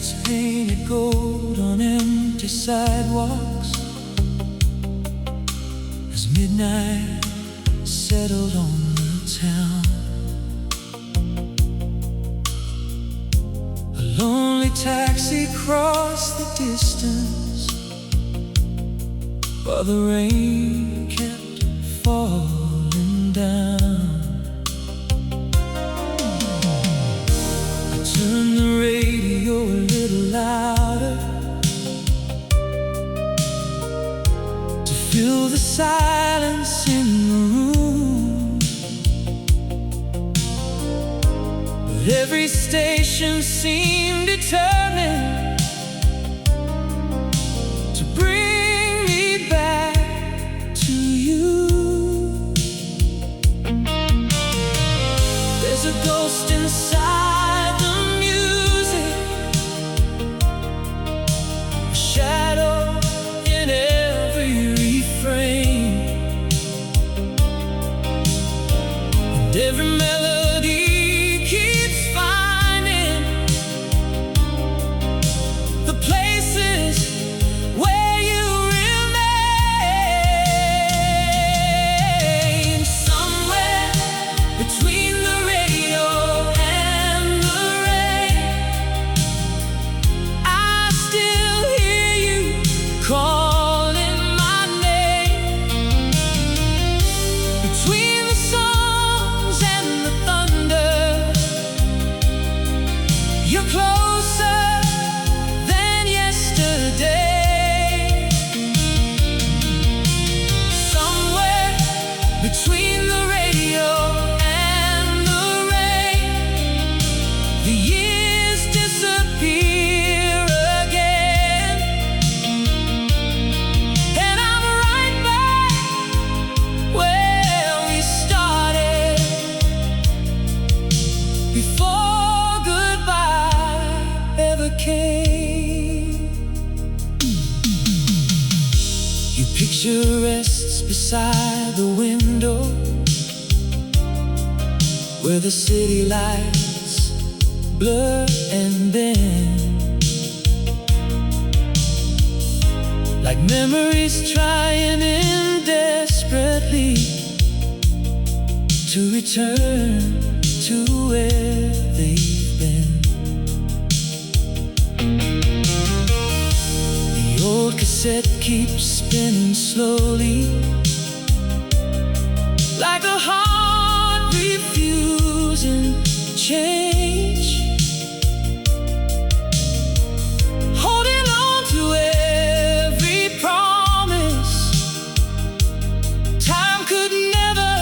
Streets painted gold on empty sidewalks as midnight settled on the town. A lonely taxi crossed the distance while the rain kept falling down. I turned the radio a little louder to fill the silence in the room, but every station seemed determined to bring me back to you. There's a ghost inside the music, a shadow in every refrain, and every melody keeps finding the places where you remain. Somewhere between the radio and the rain, I still hear you calling my name. Between the songs and the thunder, you're closer than yesterday. Somewhere between the radio and the rain, the years disappear again, and I'm right back where we started, before goodbye ever came. Your picture rests beside the window where the city lights blur and bend, like memories trying in desperately to return to where they've been. The old cassette keeps spinning slowly, like a heart refusing change, holding on to every promise time could never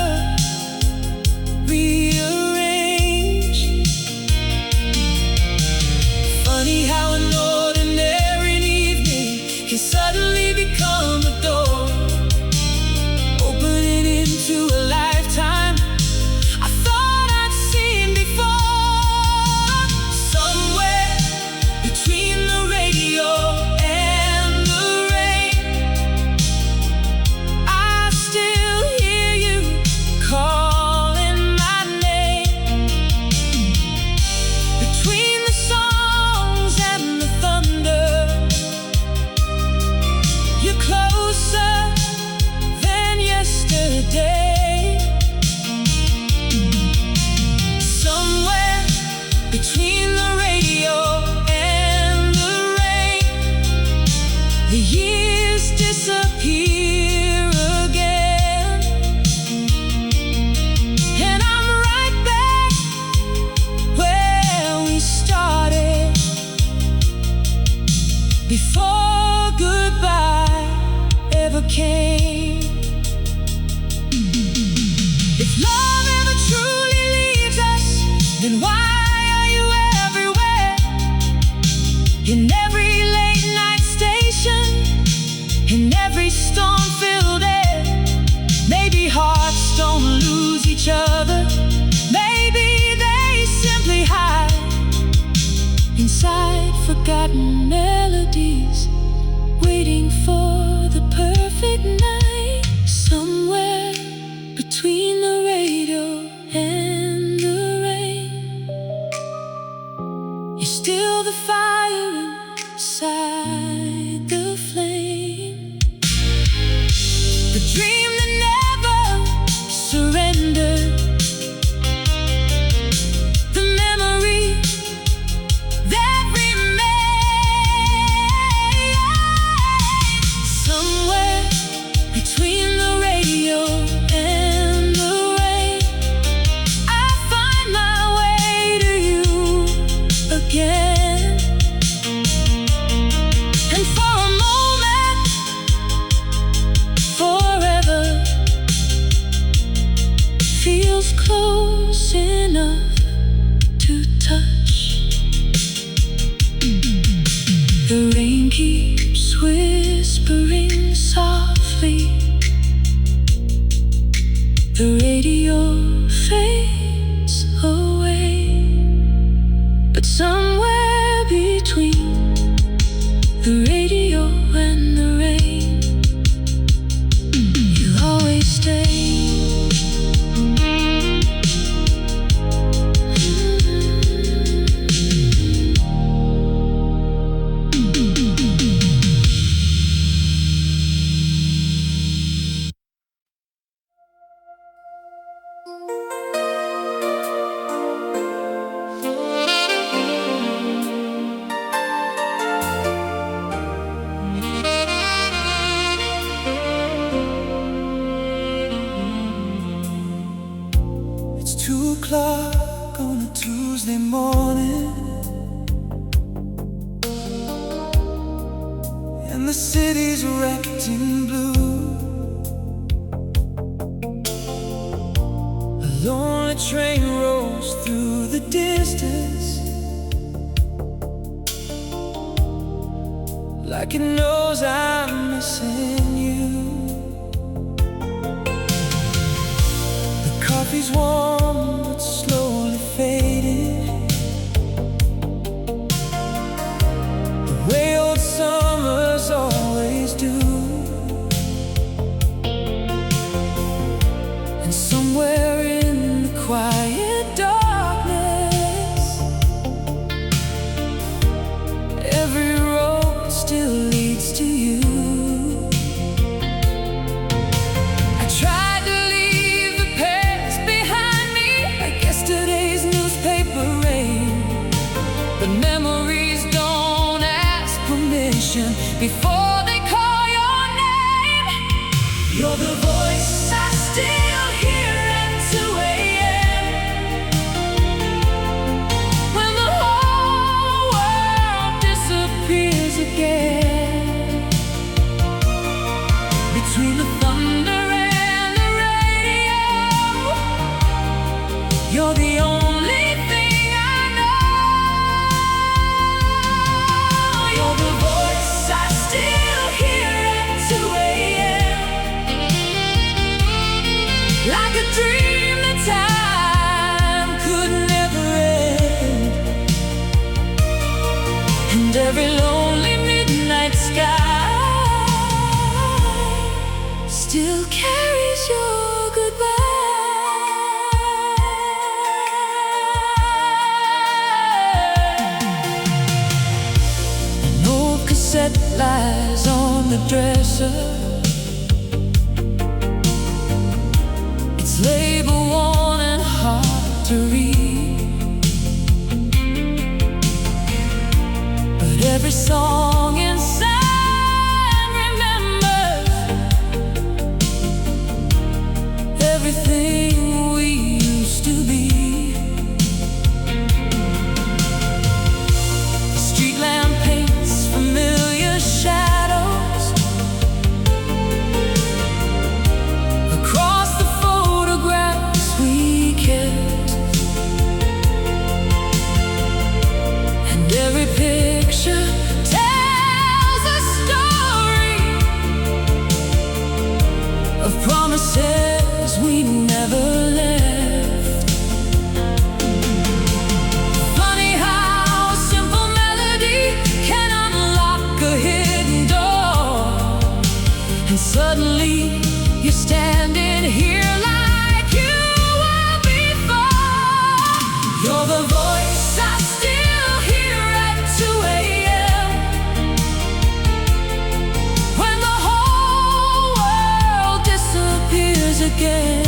rearrange. Funny how an ordinary evening can suddenly become a door, opening into a lifetime I thought I'd seen before. Somewhere between the radio and the rain, I still hear you calling my name. Between the songs and the thunder, you're closer than yesterday. Somewhere between the radio and the rain, the years disappear again, and I'm right back where we started, before goodbye ever came. If love ever truly leaves us, then why are you everywhere? In every late night station, in every storm-filled air. Maybe hearts don't lose each other, maybe they simply hide inside forgotten melodies, waiting for the perfect night. Somewhere between the radio and the rain, you're still the fire inside the flame, the dream that never surrendered, the memory that remains. Somewhere between the radio and the rain, I find my way to you again. And for a moment, forever feels close enough to touch. The rain keeps whispering softly, the radio fades away, but somewhere between the radio and the rain, you'll always stay. It's 2 o'clock on a Tuesday morning, and the city's wrapped in blue. A lonely train rolls through the distance, like it knows I'm missing you. The coffee's warm but slowly fading, the way old summers always do. And somewhere in the quiet darkness, every road still leads to you. I tried to leave the past behind me, like yesterday's newspaper rain, but memories don't ask permission before they call your name. You're the voice I still hear at 2 a.m. when the whole world disappears again. Between the thunder and the radio, you're the only thing I know. You're the voice I still hear at 2 a.m. like a dream that time could never end. And every lonely midnight sky still carries your goodbye. An old cassette lies on the dresser, its label worn and hard to read, but every song inside remembers everything we used to be. The street lamp paints familiar shadows across the photographs we kept, and every picture tells a story of promises we never left. Funny how a simple melody can unlock a hidden door, and suddenly you're standing here like you were before. You're the voice I still hear at 2 a.m. again.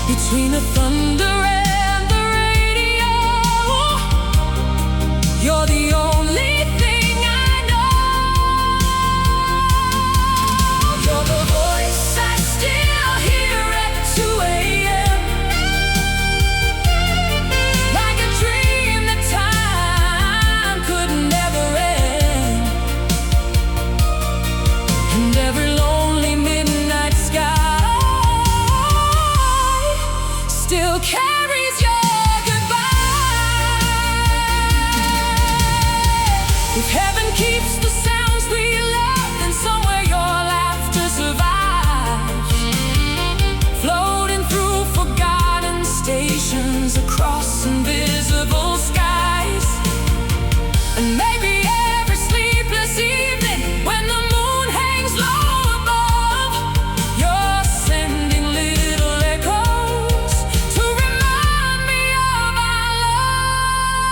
Between the thunder and the radio, you're the only thing I know. You're the voice I still hear at 2 a.m. Like a dream that time could never end. And every lonely midnight sky still carries your goodbye. If heaven keeps the sounds we love, then somewhere your laughter survives, floating through forgotten stations across invisible skies. And maybe every sleepless evening, when the moon hangs low above, you're sending little echoes to remind me of our love.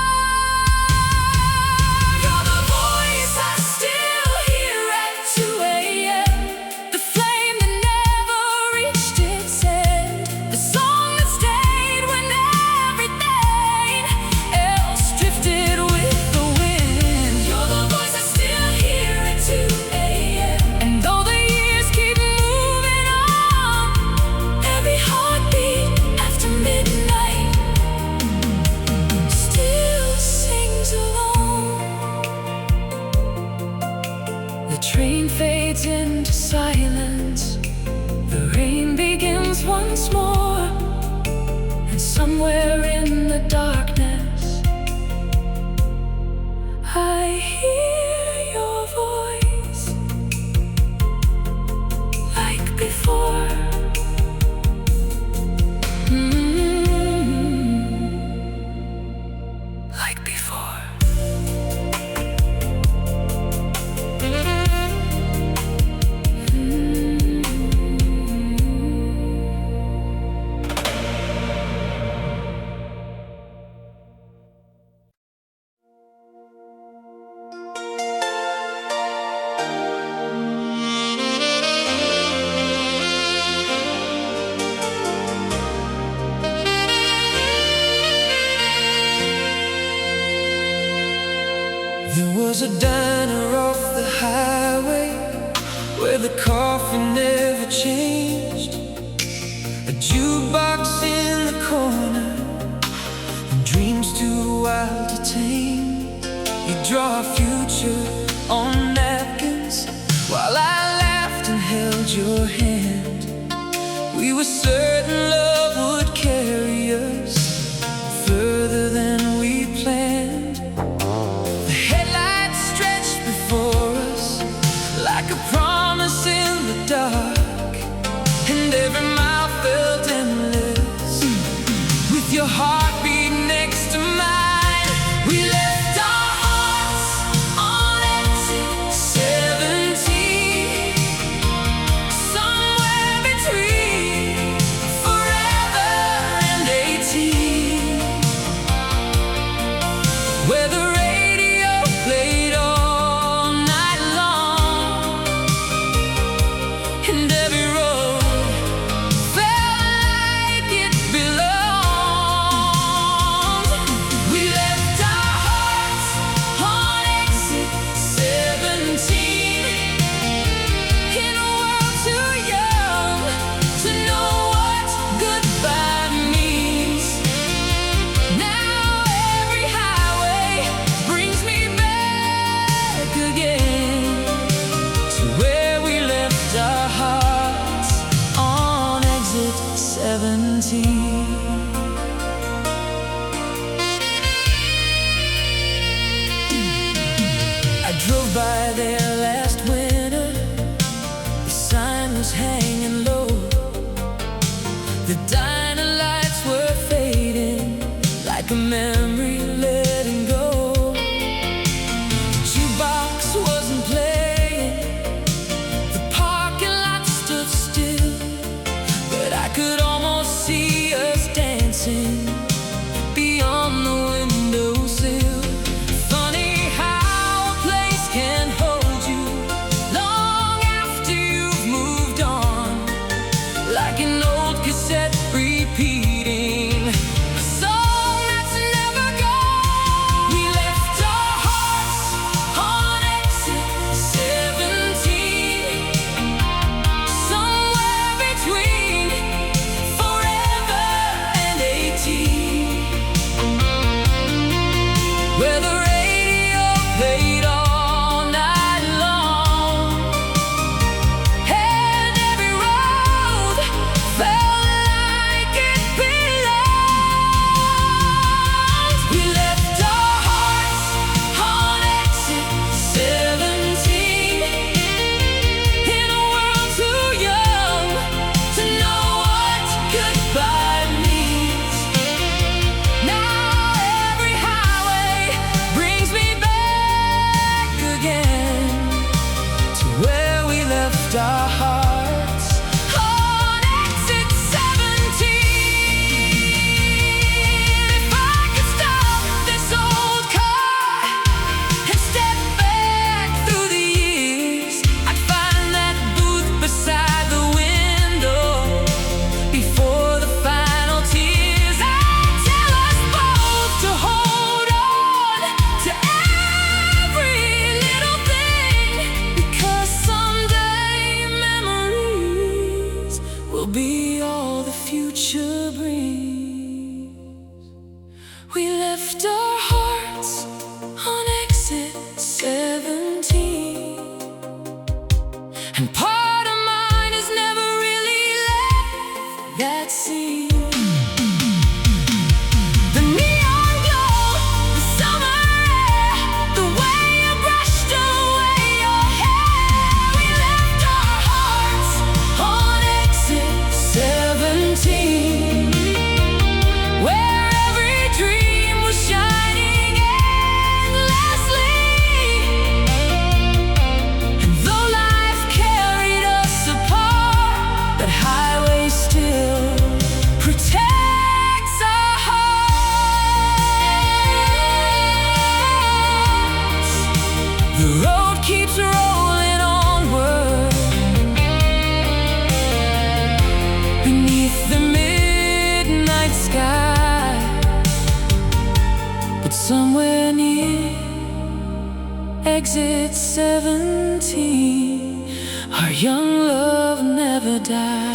You're the voice I still hear at 2 a.m. The flame that never reached its end. The song that stayed when everything else drifted with the wind. You're the voice I still hear at 2 a.m. And though the years keep moving on, every heartbeat after midnight still sings along. The train fades into silence. The rain begins once more. And somewhere in the darkness, I hear your voice like before. Like before. There was a diner off the highway where the coffee never changed. A jukebox in the corner, and dreams too wild to tame. You draw a future on napkins while I laughed and held your hand. We were certain love would carry us further than we planned. The headlights stretched before us like a promise in the dark, and every mile felt endless with your heartbeat next to mine. We left our hearts on exit 17, somewhere between forever and 18, where the radio played all night long, and every road felt like it belonged. where the radio played all night long, and every road felt like it belonged. We left our hearts on exit 17, in a world too young to know what goodbye means. Now every highway brings me back again to where we left our hearts on exit 17. If I could stop this old car and step back through the years, I'd find that booth beside the window before the final tears. I'd tell us both to hold on to every little thing, because someday memories will be all the future brings. We left our hearts on exit 17, and part of mine has never really left that scene. The neon glow, the summer air, the way you brushed away your hair. We left our hearts on exit 17, where every dream was shining endlessly. And though life carried us apart, that highway still protects our hearts. The road keeps rolling onward beneath the midnight sky, but somewhere near exit 17, our young love never died.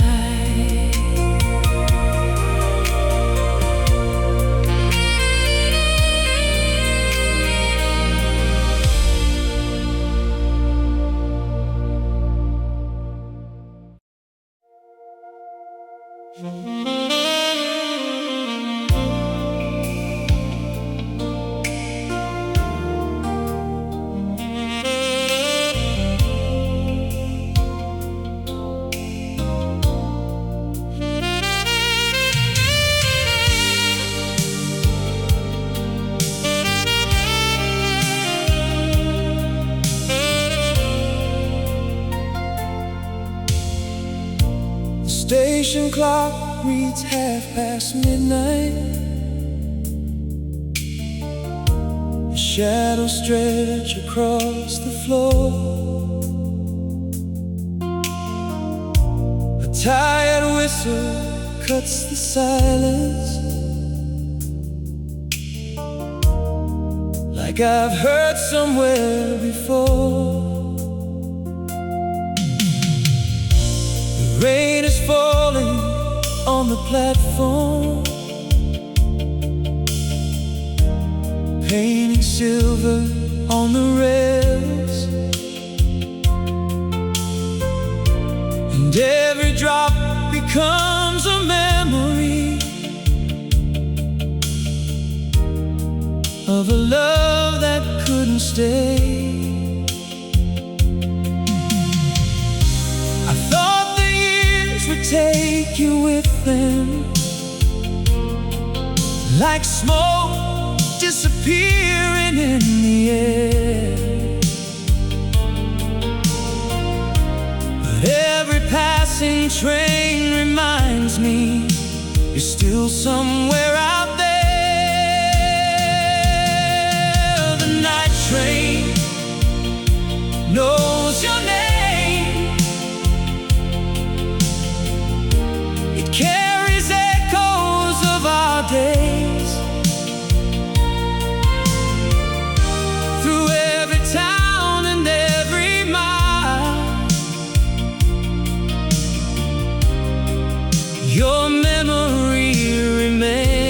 The station clock reads midnight. Shadows stretch across the floor. A tired whistle cuts the silence, like I've heard somewhere before. The rain is falling on the platform, painting silver on the rails, and every drop becomes a memory of a love that couldn't stay. I thought the years would take you with them, like smoke disappearing in the air. But every passing train reminds me you're still somewhere out there. The night train knows your name. It carries echoes of our days through every town and every mile. Your memory remains.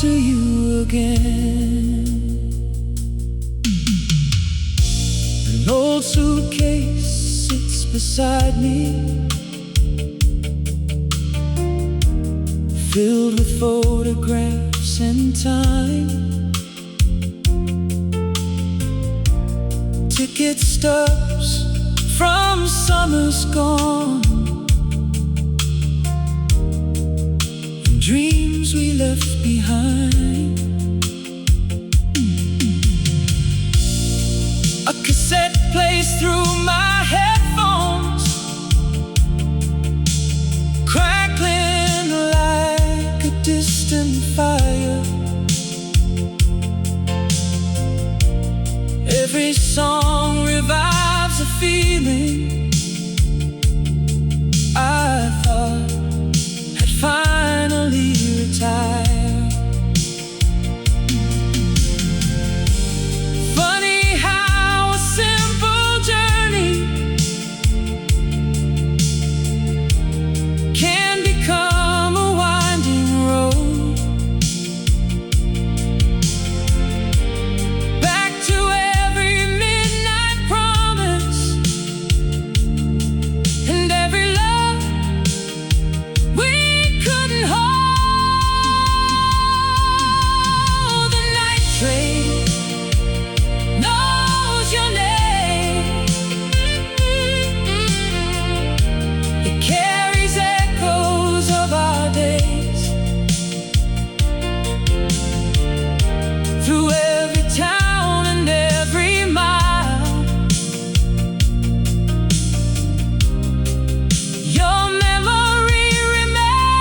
to you again. An old suitcase sits beside me, filled with photographs and time. Ticket stubs from summers gone, and dreams we left behind. A cassette plays through my headphones, crackling like a distant fire. Every song revives a feeling I thought had finally retired. Funny how a simple journey can become a winding road. Back to every midnight promise and every love we couldn't hold. The night train knows your name. It carries echoes of our days through every town and every mile. Your memory remains.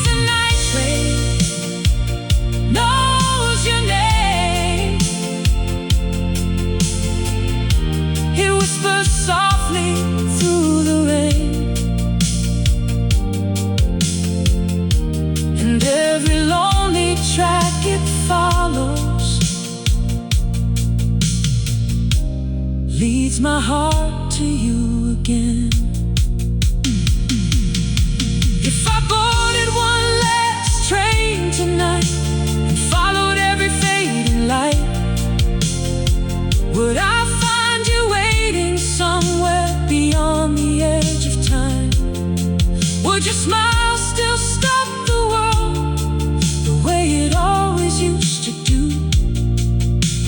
The night train knows your name. It whispers softly through the rain, and every lonely track it follows leads my heart to you again. If I boarded one last train tonight and followed every fading light, would I find you waiting somewhere beyond the edge of time? Would your smile still stop the world the way it always used to do?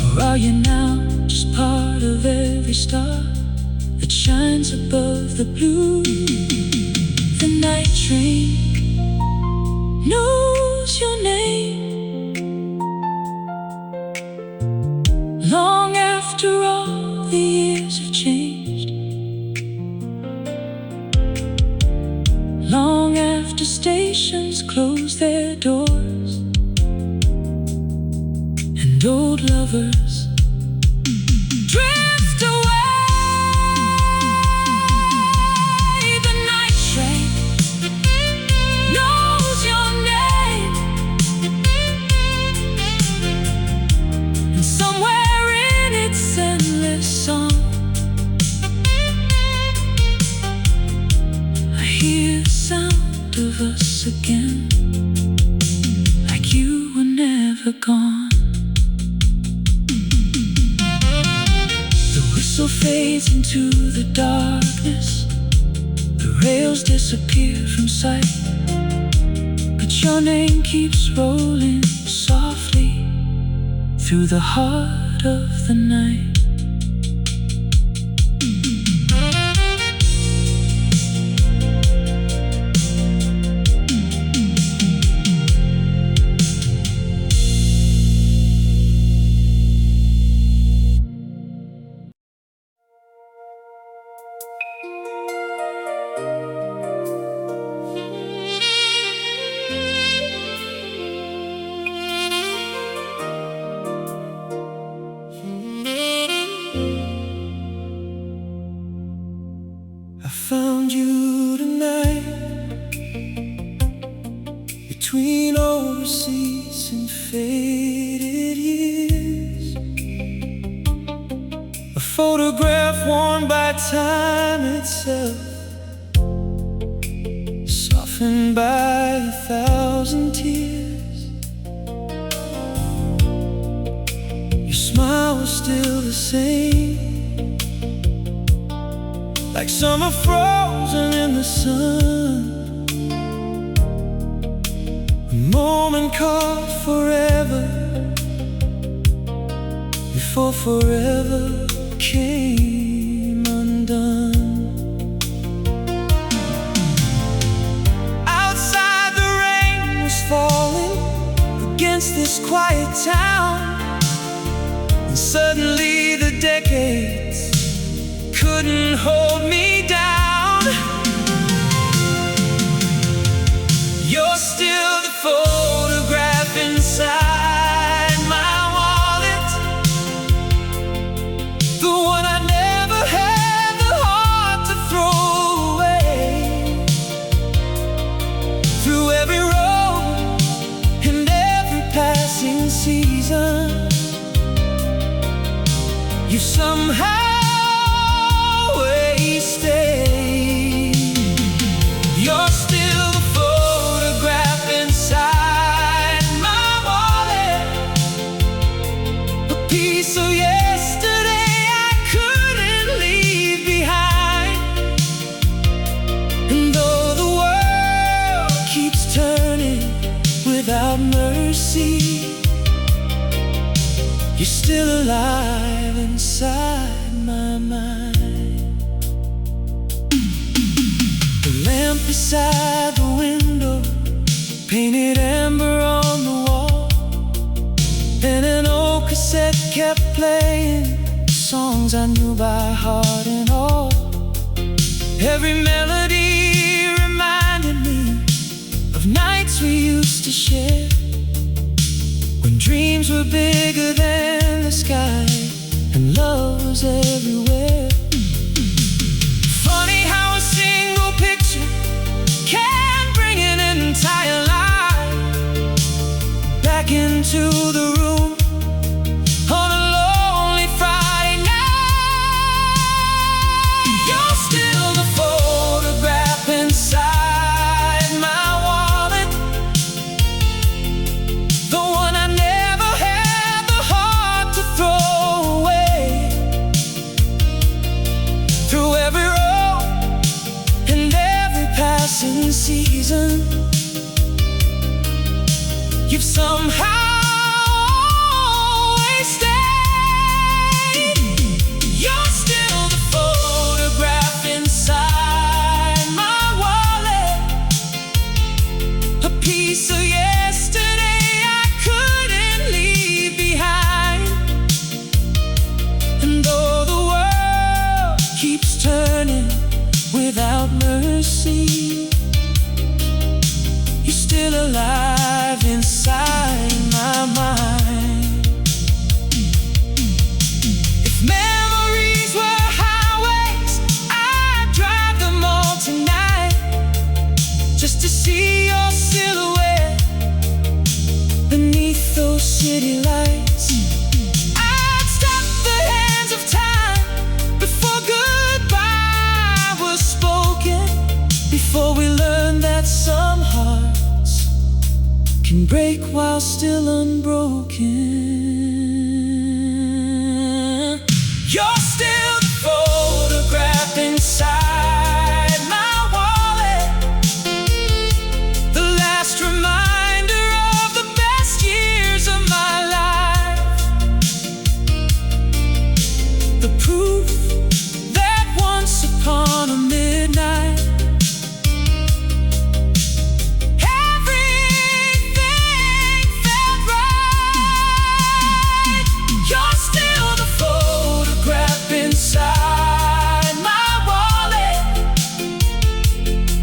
Or are you now just part of every star that shines above the blue? The night train knows your name. Long after all the years have changed, long after stations close their doors and old lovers drift away, the night train knows your name. And somewhere in its endless song, I hear the sound of us again, like you were never gone. The whistle fades into the darkness, the rails disappear from sight, but your name keeps rolling softly through the heart of the night. Found you tonight between overseas and faded years, a photograph worn by time itself, softened by a 1,000 tears. Your smile was still the same, like summer frozen in the sun. A moment caught forever before forever came undone. Outside the rain was falling against this quiet town, and suddenly the decades couldn't hold me down. You're still the photograph inside my wallet, the one I never had the heart to throw away. Through every road and every passing season, you somehow always stay. You're still the photograph inside my wallet, a piece of yesterday I couldn't leave behind. And though the world keeps turning without mercy, you're still alive inside my mind. The lamp beside the window, painted amber on the wall, and an old cassette kept playing songs I knew by heart and all. Every melody reminded me of nights we used to share, when dreams were bigger than the sky and love was everywhere. Funny how a single picture can bring an entire life back into the room on a lonely Friday night. You're still the photograph inside my wallet, the one I never had the heart to throw away. Through every road and every passing season, you've somehow always stayed. You're still the photograph inside my wallet, a piece of yesterday I couldn't leave behind. And though the world keeps turning without mercy, you're still alive inside my mind. If memories were highways, I'd drive them all tonight, just to see your silhouette beneath those city lights. I'd stop the hands of time before goodbye was spoken, before we learned that some hearts can break while still unbroken. You're still the photograph inside my wallet, the last reminder of the best years of my life, the proof that once upon a midnight everything felt right. You're still the photograph inside my wallet,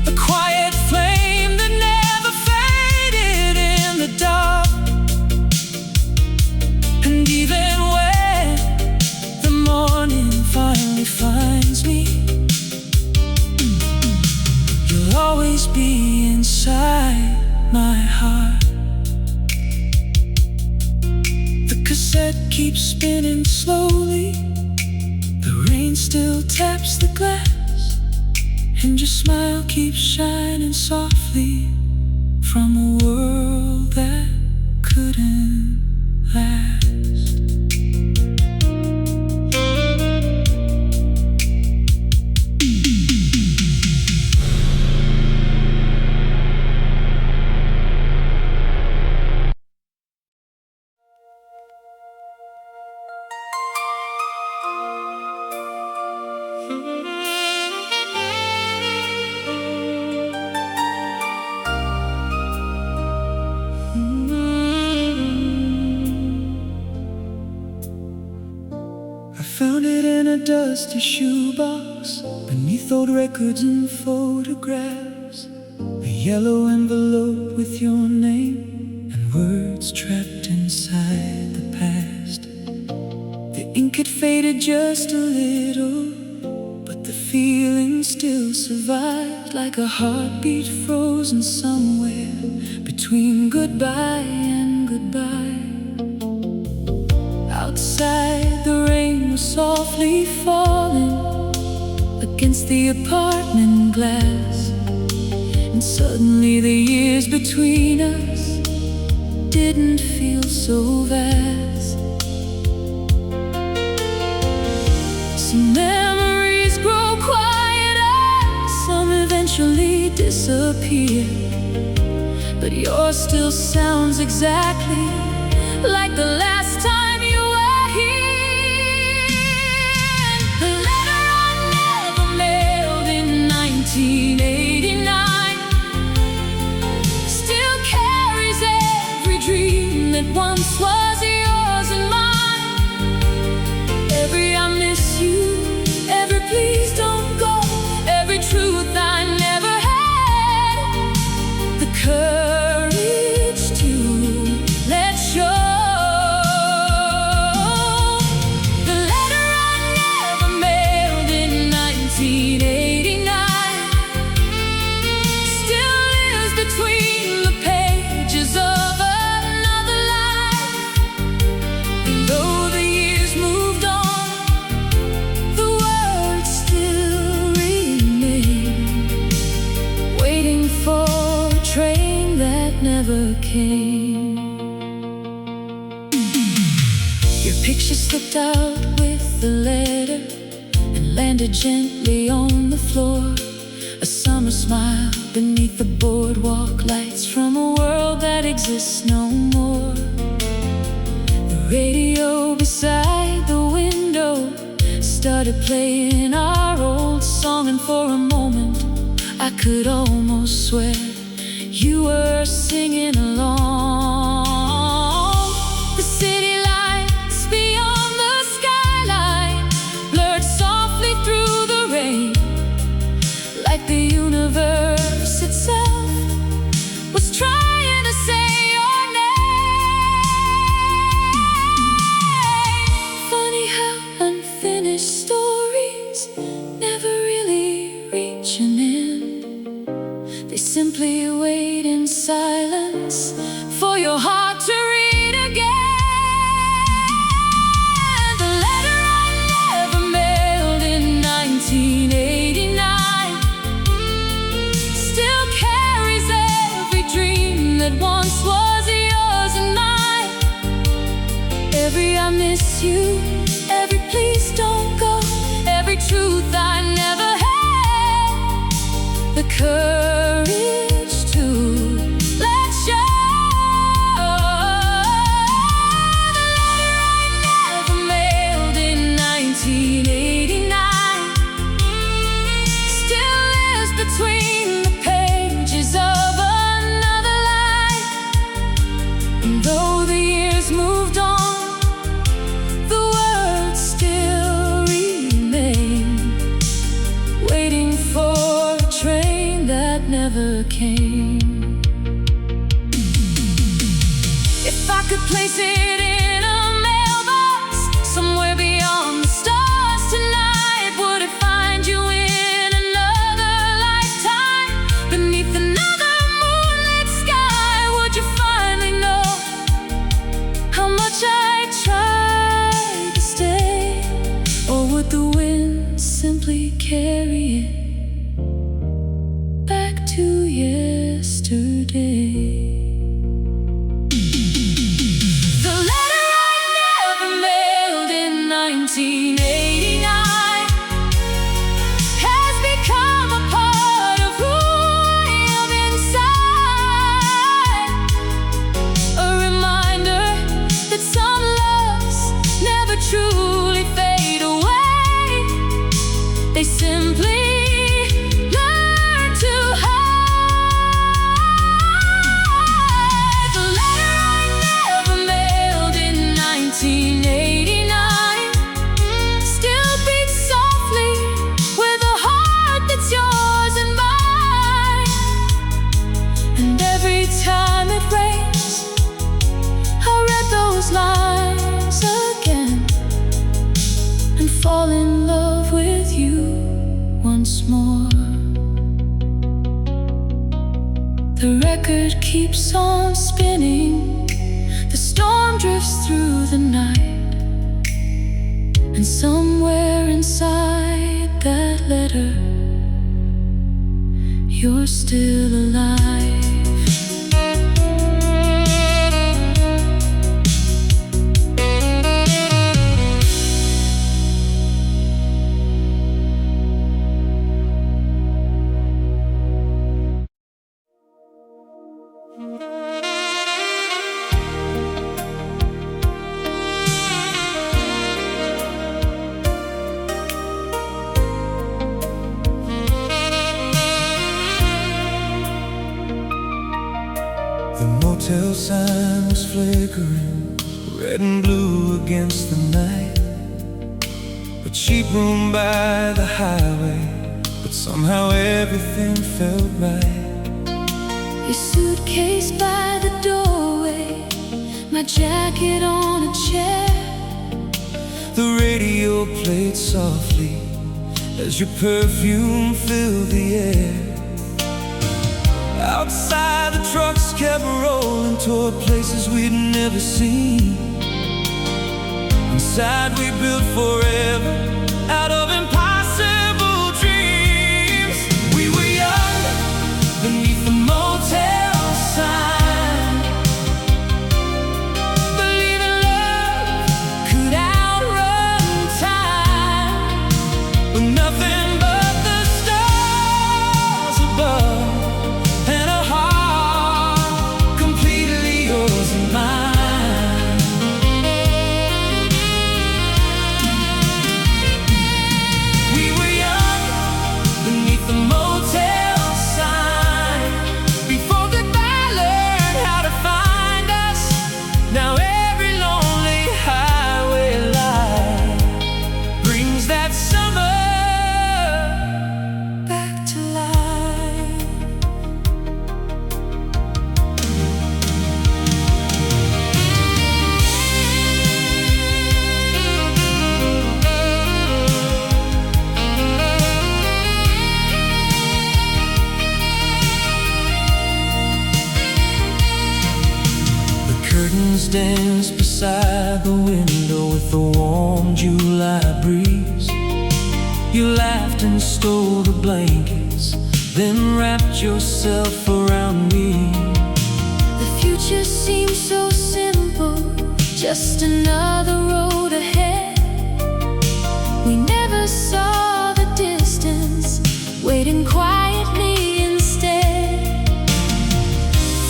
a quiet flame that never faded in the dark. And even when the morning finally finds me, you'll always be inside my heart. The cassette keeps spinning slowly, the rain still taps the glass, and your smile keeps shining softly from from a world that couldn't last. I found it in a dusty shoebox, beneath old records and photographs. A yellow envelope with your name and words trapped inside the past. The ink had faded just a little, but the feeling still survived, like a heartbeat frozen somewhere between goodbye and goodbye. Outside, the rain was softly falling against the apartment glass, and suddenly the years between us didn't feel so vast. Some memories grow quieter, some eventually disappear, but yours still sounds exactly like the last time you were here. The letter I never mailed in 1989 still carries every dream that once was yours and mine. Every I miss you, every please don't go, every truth I never had the courage to let show. Never came. Your picture slipped out with the letter and landed gently on the floor. A summer smile beneath the boardwalk lights from a world that exists no more. The radio beside the window started playing our old song, and for a moment I could almost swear you were singing along. The city lights beyond the skyline blurred softly through the rain, like the universe itself was trying to say your name. Funny how unfinished stories never really reach an end. They simply wait in silence for your heart to read again. The letter I never mailed in 1989 still carries every dream that once was yours and mine. Every I miss you, every please don't go, every truth I never had the courage to let show. The letter I never mailed in 1989 still lives between the pages of another life. And though the years moved on, the words still remain, waiting for a train that never came. If I could place it in a mailbox somewhere beyond the stars tonight, would it find you in another lifetime, beneath another moonlit sky? Would you finally know how much I tried to stay, or would the wind simply carry it back to yesterday? 1989 has become a part of who I am inside. A reminder that some loves never truly fade away. They simply lines again and fall in love with you once more. The record keeps on spinning, the storm drifts through the night, and somewhere inside that letter you're still alive. The motel sign was flickering, red and blue against the night. A cheap room by the highway, but somehow everything felt right. Your suitcase by the doorway, my jacket on a chair. The radio played softly as your perfume filled the air. Outside the trucks kept rolling toward places we'd never seen. Inside we built forever out of impossible dreams. We were young beneath the motel sign, believing love could outrun time, with nothing but the stars above. Dance beside the window with the warm July breeze. You laughed and stole the blankets, then wrapped yourself around me. The future seemed so simple, just another road ahead. We never saw the distance, waiting quietly instead.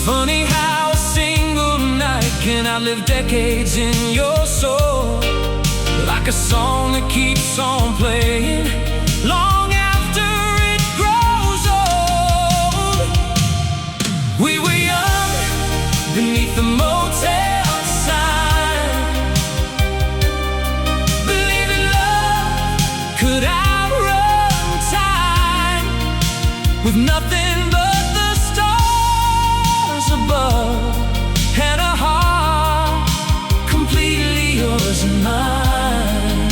Funny how a single night can outlive decades in your soul, like a song that keeps on playing long after it grows old. We were young beneath the motel sign, believing love could outrun time, with nothing but the stars above. And a heart completely yours and mine.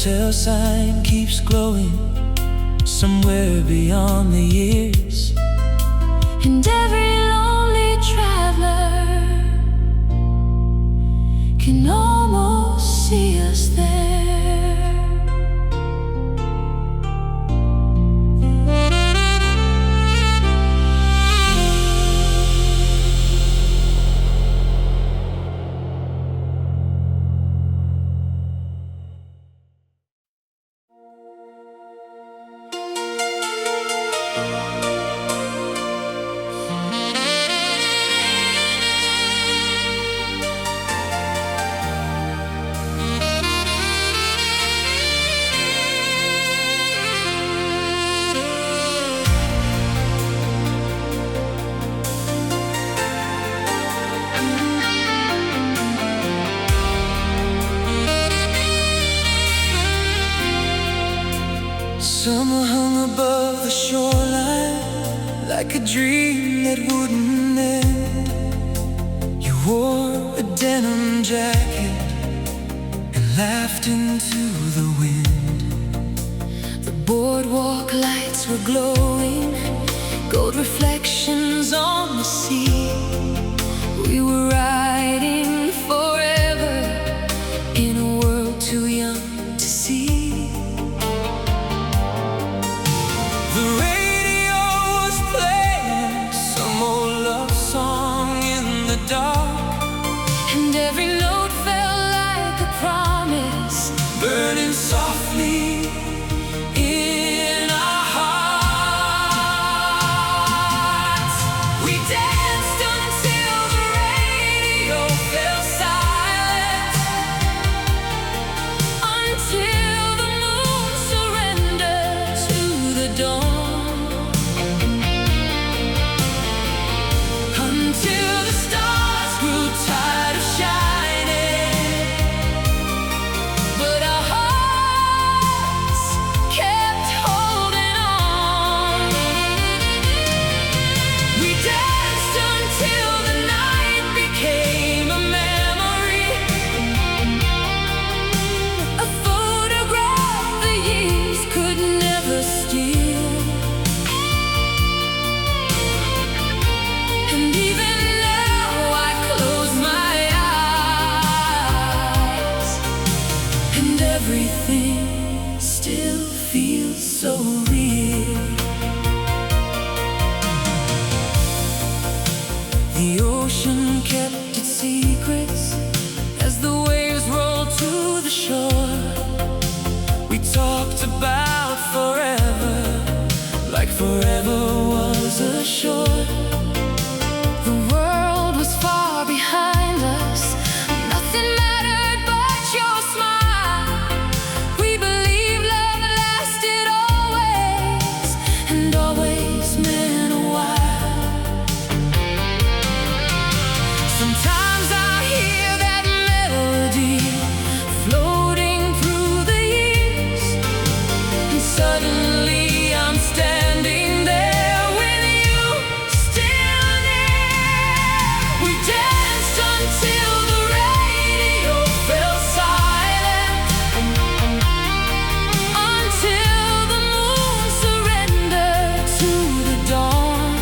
hotel sign keeps glowing somewhere beyond the years. And every lonely traveler can almost see us there. Summer hung above the shoreline like a dream that wouldn't end. You wore a denim jacket and laughed into the wind. The boardwalk lights were glowing, gold reflections on the sea. We were riding forever in a world too young to see. The radio was playing some old love song in the dark, And every note felt like a promise, burning softly in our hearts. We danced until the radio fell silent, until the moon surrendered to the dawn, until the stars grew tired of shining, but our hearts kept holding on. we danced until the night became a memory, A photograph the years could never steal. And even now I close my eyes, and everything still feels so real. the ocean kept its secrets as the waves rolled to the shore. We talked about forever, like forever was a shore. The world was far behind us, nothing mattered but your smile. We believed love lasted always, and always meant a while. Sometimes I hear that melody floating through the years, and suddenly I'm standing there with you still near. We danced until the radio fell silent, Until the moon surrendered to the dawn,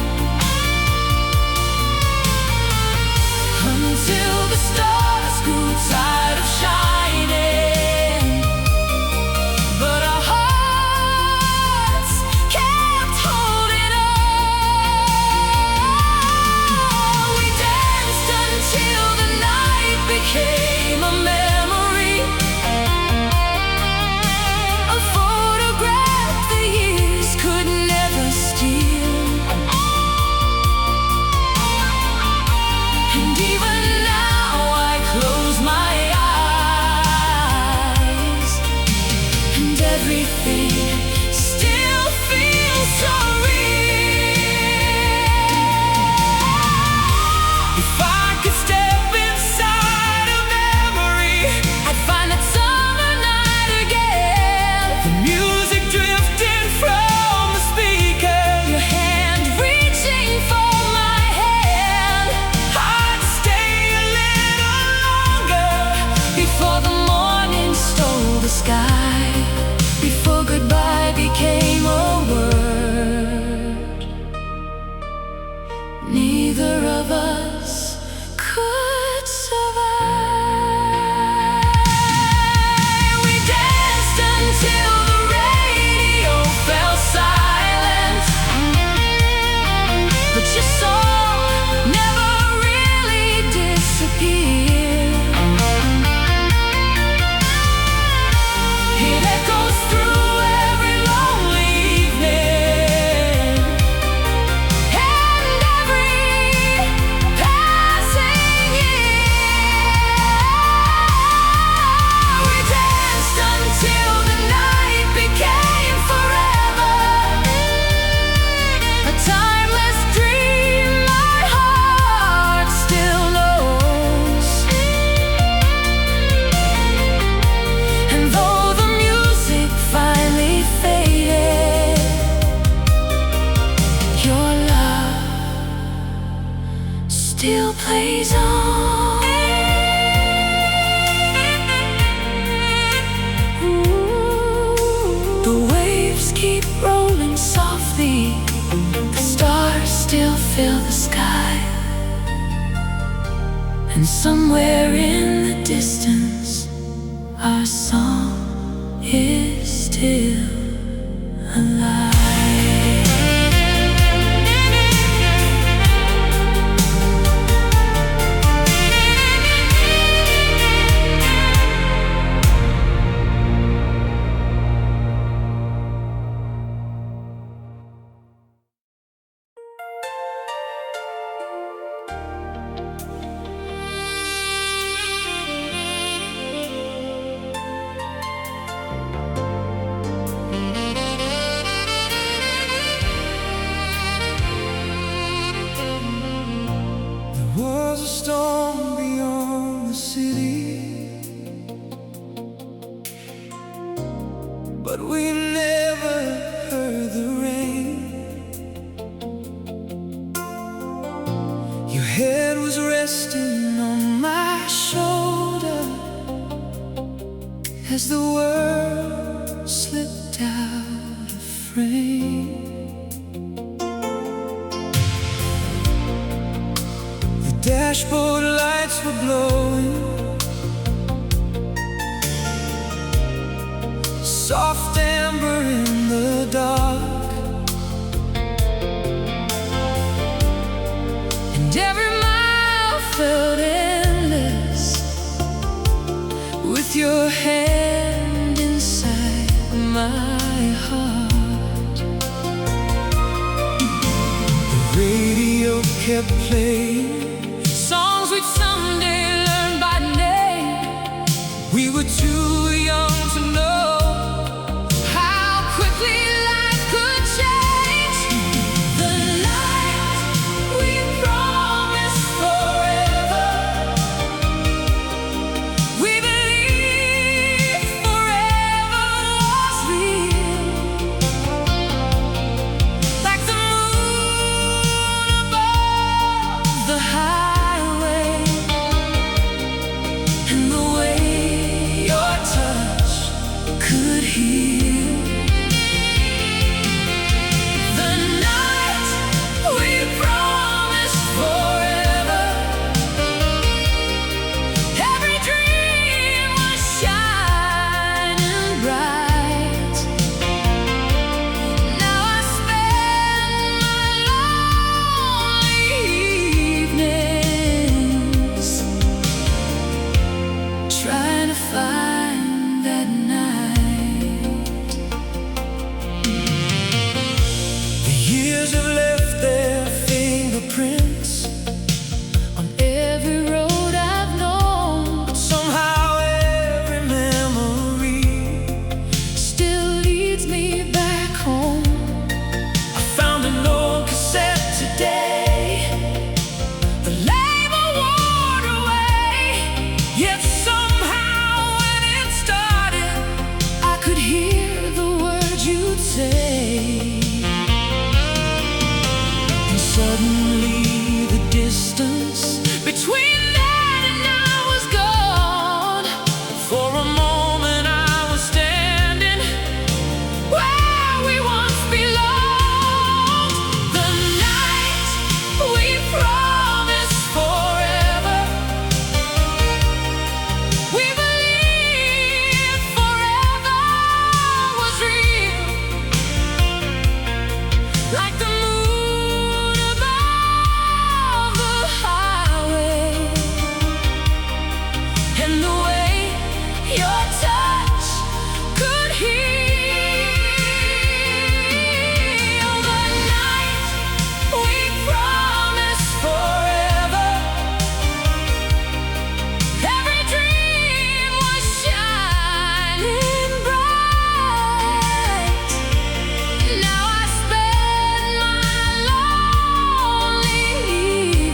until the stars grew tired of shining, but our hearts kept holding on. we danced until the night became a memory, A photograph the years could never steal. and even now I close my eyes, And everything still feels so real. If I could step inside a memory, I'd find that summer night again. the music drifting from the speakers, Your hand reaching for my hand, I'd stay a little longer before the morning stole the sky. fill the sky, and somewhere in the distance our song is still alive. Was a storm beyond the city, but we never heard the rain. Your head was resting on my shoulder as the world slipped out of frame. Dashboard lights were glowing, soft amber in the dark, And every mile felt endless with your hand inside my heart. the radio kept playing Songs we'd someday learn by name. We were too young to know How quickly life could change. the night we promised forever. We believed forever was real, like the moon above the highway, and the way your touch could heal. The night we promised forever. Every dream was shining bright. Now I spend my lonely evenings trying to find that night. The years have left their fingerprints On every road I've known, but somehow every memory. still leads me back home. I found an old cassette today, The label wore away, yet somehow when it started, I could hear the words you'd say. and suddenly the distance Between then and now was gone. for a moment I was standing Where we once belonged. the night we promised forever. We believed forever was real, like the moon above the highway, And the way your touch could heal. The night we promised forever. every dream was shining bright. Now I spend my lonely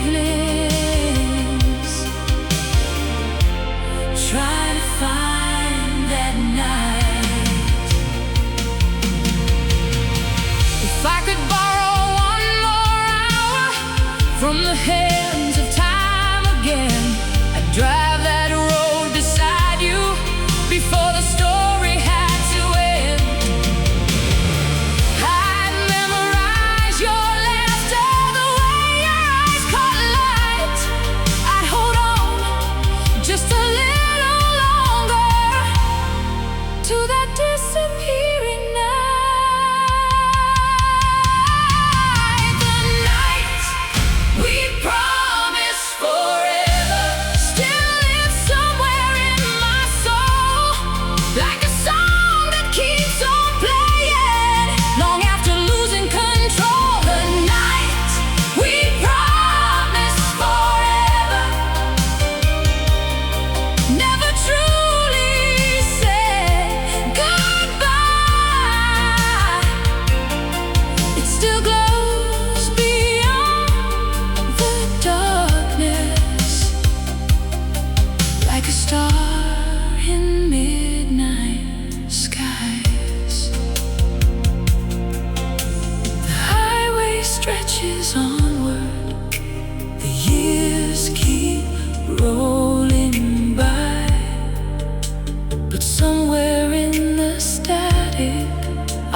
evenings Trying to find that night. If I could borrow one more hour from the hands of time again, I'd drive that road beside you before the story had to end. I'd memorize your laughter the way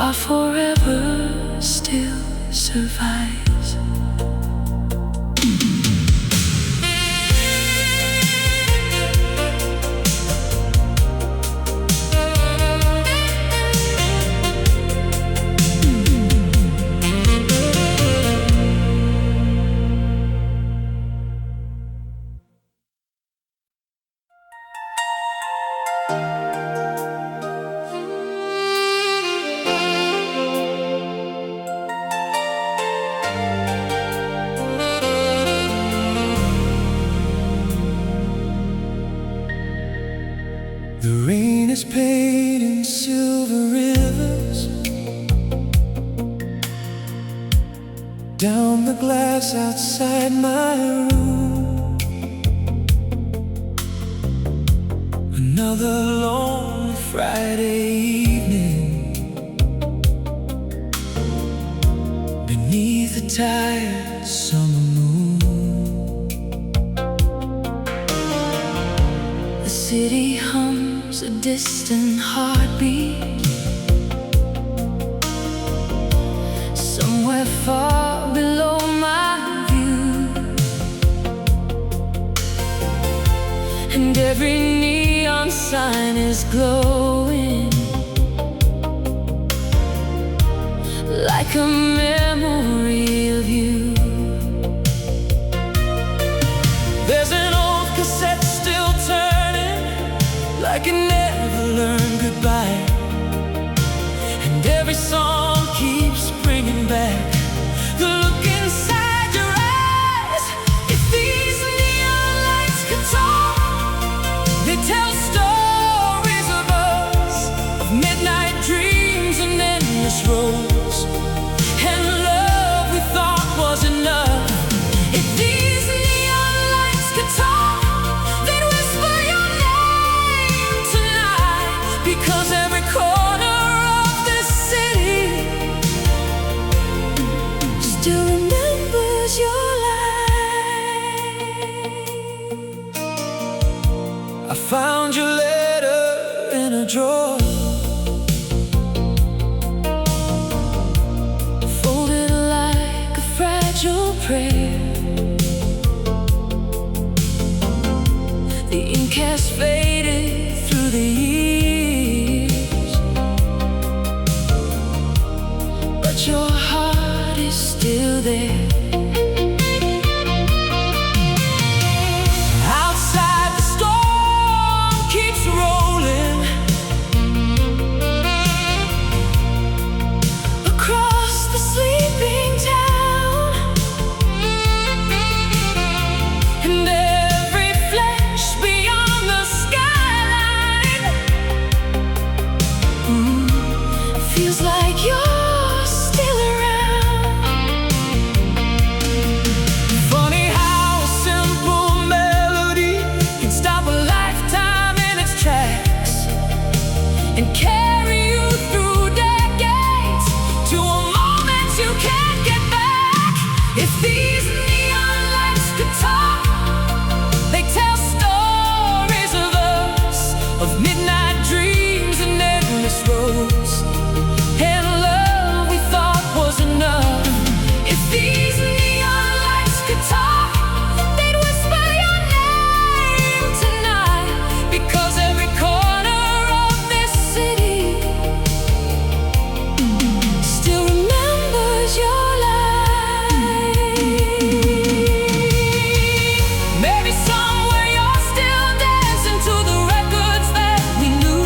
our forever still survives. The rain is painting silver rivers down the glass outside my room. Another long Friday evening beneath a tired summer moon. The city hums a distant heartbeat somewhere far below my view, and every neon sign is glowing like a memory of you. There's an old cassette still turning like it never learned goodbye, and every song keeps bringing back the look inside your eyes. If these neon lights could talk, they tell stories of us, of midnight dreams and endless roads, and love we thought was enough. If these neon lights could talk, they'd whisper your name tonight, because every corner of this city Still remembers your light. I found your letter in a drawer, Folded like a fragile prayer. The ink has faded through the years, but your heart is still there. outside the storm keeps rolling, Across the sleeping town, and every flash beyond the skyline feels like you're still around. Funny how a simple melody can stop a lifetime in its tracks and carry you through decades to a moment you can't get back. If these neon lights could talk, they tell stories of us, of midnight dreams and endless roads, and love we thought was enough. If these neon lights could talk, they'd whisper your name tonight, because every corner of this city Still remembers your light. maybe somewhere you're still dancing to the records that we knew,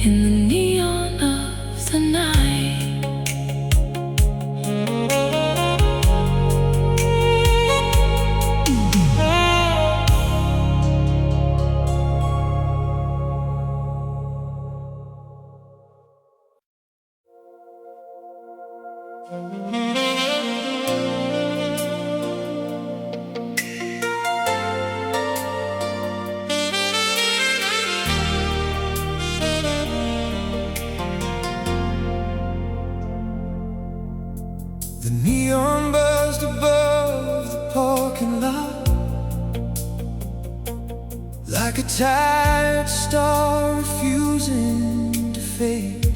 in the neon of the night. The neon buzzed above the parking lot, like a tired star refusing to fade.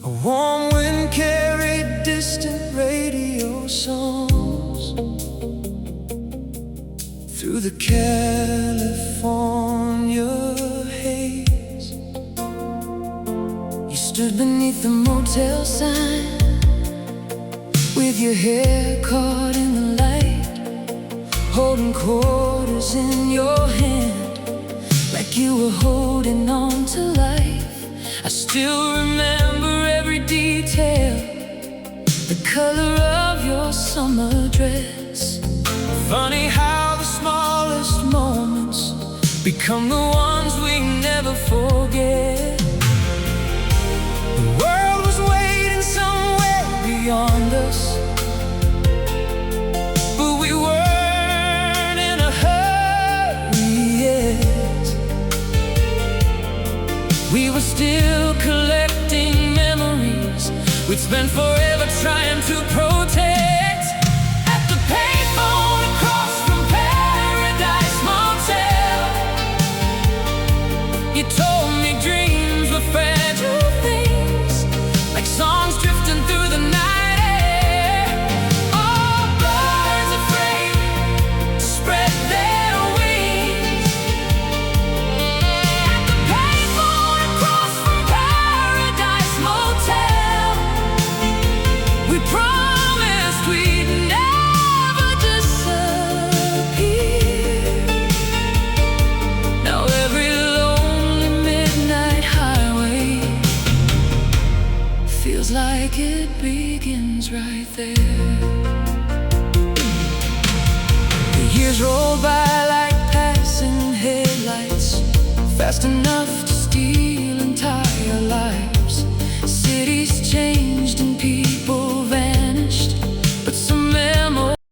A warm wind carried distant radio songs through the California haze. You stood beneath the motel sign with your hair caught in the light, holding quarters in your hand like you were holding on to life. I still remember every detail, the color of your summer dress. Funny how the smallest moments become the ones we never forget. The world was waiting somewhere beyond us, but we weren't in a hurry yet. We were still collecting memories we'd spent forever trying to protect. At the payphone across from Paradise Motel, you told me dreams were fragile things, like songs drifting through the night air. All birds afraid to spread their wings. At the payphone across from Paradise Motel, we promised we'd never disappear. Now every lonely midnight highway feels like it begins right there. The years roll by like passing headlights, fast enough to